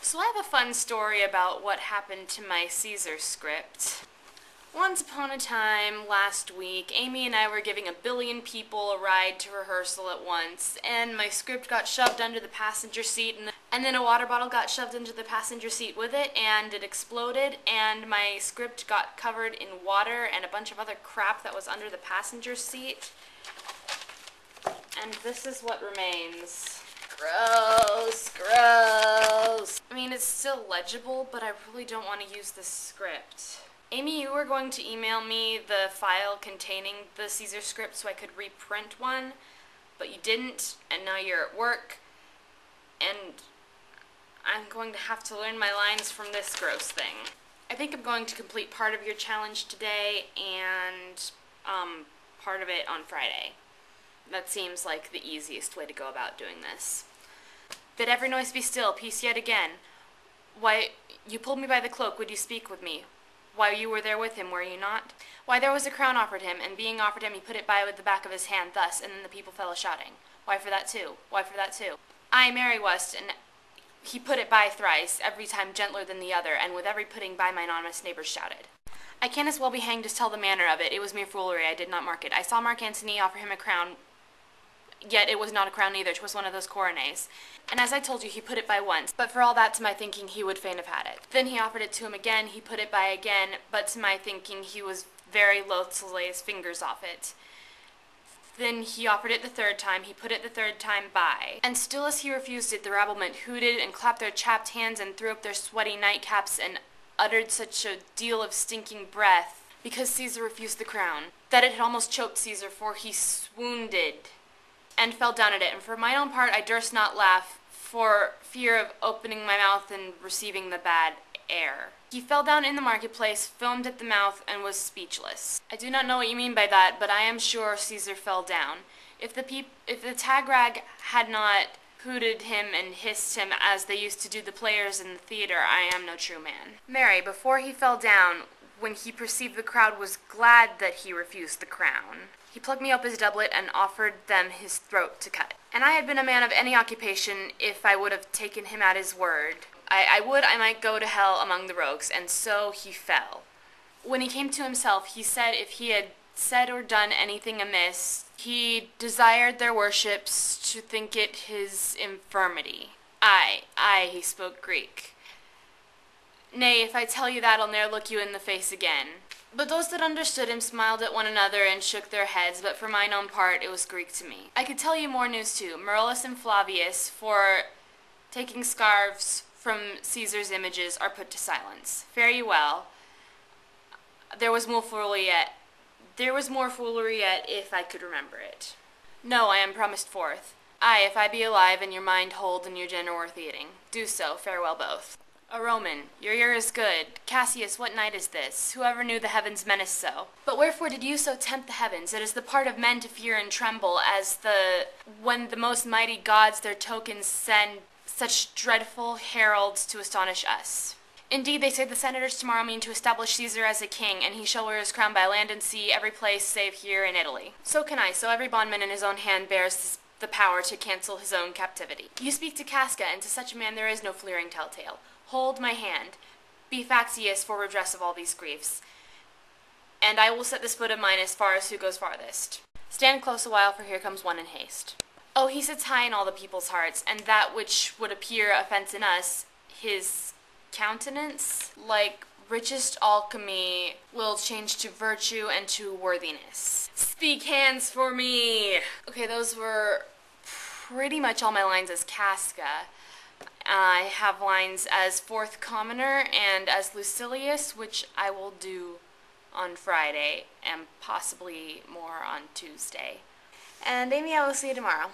So I have a fun story about what happened to my Caesar script. Once upon a time, last week, Amy and I were giving a billion people a ride to rehearsal at once, and my script got shoved under the passenger seat, and then a water bottle got shoved into the passenger seat with it, and it exploded, and my script got covered in water and a bunch of other crap that was under the passenger seat. And this is what remains. Gross, gross. I mean, it's still legible, but I really don't want to use this script. Amy, you were going to email me the file containing the Caesar script so I could reprint one, but you didn't, and now you're at work, and I'm going to have to learn my lines from this gross thing. I think I'm going to complete part of your challenge today and part of it on Friday. That seems like the easiest way to go about doing this. Bid every noise be still, peace yet again. Why, you pulled me by the cloak, would you speak with me? Why, you were there with him, were you not? Why, there was a crown offered him, and being offered him, he put it by with the back of his hand, thus, and then the people fell a-shouting. Why, for that too? Why, for that too? I, Mary wast, and he put it by thrice, every time gentler than the other, and with every putting by my anonymous neighbors shouted. I can as well be hanged as tell the manner of it. It was mere foolery, I did not mark it. I saw Mark Antony offer him a crown, yet it was not a crown either, 'twas one of those coronets. And as I told you, he put it by once, but for all that to my thinking he would fain have had it. Then he offered it to him again, he put it by again, but to my thinking he was very loath to lay his fingers off it. Then he offered it the third time, he put it the third time by. And still as he refused it, the rabblement hooted and clapped their chapped hands and threw up their sweaty nightcaps and uttered such a deal of stinking breath, because Caesar refused the crown, that it had almost choked Caesar, for he swoonded and fell down at it, and for mine own part I durst not laugh, for fear of opening my mouth and receiving the bad air. He fell down in the marketplace, foamed at the mouth, and was speechless. I do not know what you mean by that, but I am sure Caesar fell down. If the tagrag had not hooted him and hissed him as they used to do the players in the theater, I am no true man. Mary, before he fell down, when he perceived the crowd was glad that he refused the crown, he plucked me up his doublet and offered them his throat to cut. And I had been a man of any occupation if I would have taken him at his word. I would I might go to hell among the rogues, and so he fell. When he came to himself, he said if he had said or done anything amiss, he desired their worships to think it his infirmity. Aye, he spoke Greek. Nay, if I tell you that, I'll ne'er look you in the face again. But those that understood him smiled at one another and shook their heads, but for mine own part it was Greek to me. I could tell you more news too. Marullus and Flavius, for taking scarves from Caesar's images, are put to silence. Fare ye well. There was more foolery yet if I could remember it. No, I am promised forth. Aye, if I be alive and your mind hold and your dinner worth eating. Do so, farewell both. A Roman, your ear is good. Cassius, what night is this? Whoever knew the heavens menaced so? But wherefore did you so tempt the heavens? It is the part of men to fear and tremble, when the most mighty gods their tokens send such dreadful heralds to astonish us. Indeed, they say the senators tomorrow mean to establish Caesar as a king, and he shall wear his crown by land and sea, every place save here in Italy. So can I, so every bondman in his own hand bears the power to cancel his own captivity. You speak to Casca, and to such a man there is no fleering telltale. Hold my hand. Be factious for redress of all these griefs. And I will set this foot of mine as far as who goes farthest. Stand close a while, for here comes one in haste. Oh, he sits high in all the people's hearts, and that which would appear offense in us, his countenance, like richest alchemy, will change to virtue and to worthiness. Speak hands for me! Okay, those were pretty much all my lines as Casca. I have lines as Fourth Commoner and as Lucilius, which I will do on Friday, and possibly more on Tuesday. And Amy, I will see you tomorrow.